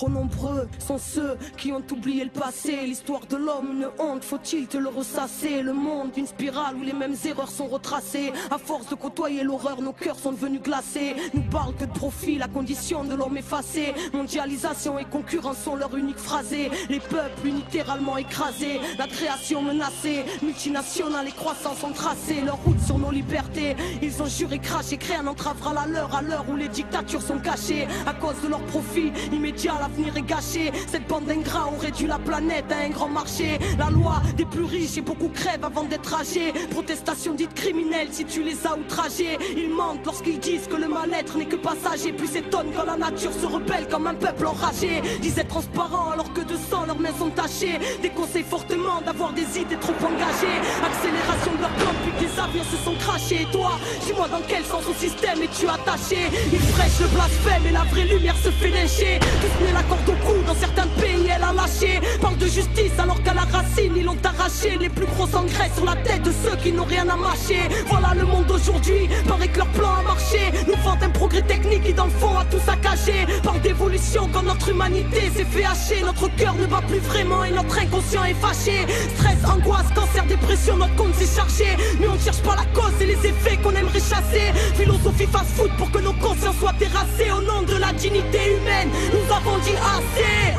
Trop nombreux sont ceux qui ont oublié le passé. L'histoire de l'homme, une honte, faut-il te le ressasser? Le monde, une spirale où les mêmes erreurs sont retracées. À force de côtoyer l'horreur, nos cœurs sont devenus glacés. Nous parlent que de profit, la condition de l'homme effacée. Mondialisation et concurrence sont leur unique phrasé. Les peuples littéralement écrasés, la création menacée. Multinationales et croissances ont tracé leur route sur nos libertés. Ils ont juré, craché, créé un entravera la leur à l'heure où les dictatures sont cachées. À cause de leur profit immédiat, l'avenir est gâché. Cette bande d'ingrats ont réduit la planète à un grand marché. La loi des plus riches et beaucoup crèvent avant d'être âgés. Protestation dite criminelle si tu les as outragés. Ils mentent lorsqu'ils disent que le mal-être n'est que passager. Puis s'étonnent quand la nature se rebelle comme un peuple enragé. Disaient transparent alors que de sang leurs mains sont tachées. Déconseillent fortement d'avoir des idées trop engagées. Accélération de leur plan puis que des avions se sont crachés. Et toi, dis-moi dans quel sens au système es-tu attaché? Ils prêchent le blasphème et la vraie lumière se fait lyncher. Tous la corde au cou, dans certains pays elle a lâché. Parle de justice alors qu'à la racine ils l'ont arraché. Les plus gros engrais sur la tête de ceux qui n'ont rien à mâcher. Voilà le monde d'aujourd'hui, paraît que leur plan a marché. Nous vantent un progrès technique qui dans le fond a tout saccagé. Parle d'évolution quand notre humanité s'est fait hacher. Notre cœur ne bat plus vraiment et notre inconscient est fâché. Stress, angoisse, cancer, dépression, notre compte s'est chargé. Mais on ne cherche pas la cause et les effets qu'on aimerait chasser. Philosophie fast-food pour que nos consciences soient terrassées. Au nom de la dignité humaine, nous avons dit assez.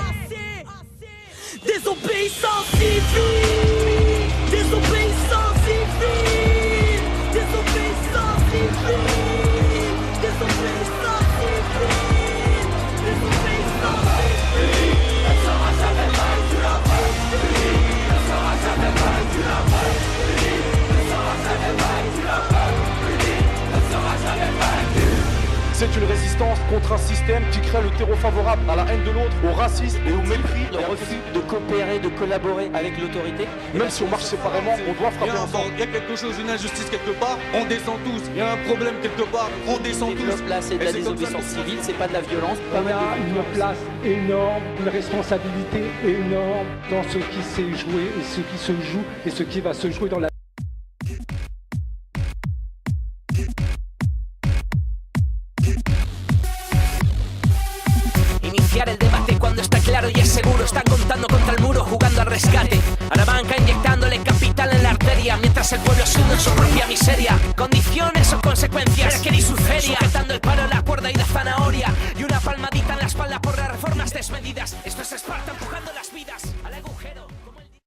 Désobéissance civile, désobéissance civile, désobéissance civile, désobéissance civile, désobéissance civile. Elle sera jamais vaincue la peuple, elle sera jamais vaincue la peuple, elle sera jamais vaincue la peuple, elle sera jamais vaincue. C'est une résistance contre un système qui crée le terreau favorable à la haine de l'autre, au racisme et au mépris. Le refus de coopérer, de collaborer avec l'autorité. Même si on marche séparément, on doit frapper ensemble. Il y a quelque chose, une injustice quelque part, on descend tous. Il y a un problème quelque part, on descend tous. Là, c'est de la désobéissance civile, c'est pas de la violence. On a une place énorme, une responsabilité énorme dans ce qui s'est joué et ce qui se joue et ce qui va se jouer dans la El debate cuando está claro y es seguro. Están contando contra el muro, jugando al rescate. A la banca inyectándole capital en la arteria, mientras el pueblo se hunde en su propia miseria. Condiciones o consecuencias, que ni su feria. Sujetando el palo, la cuerda y la zanahoria.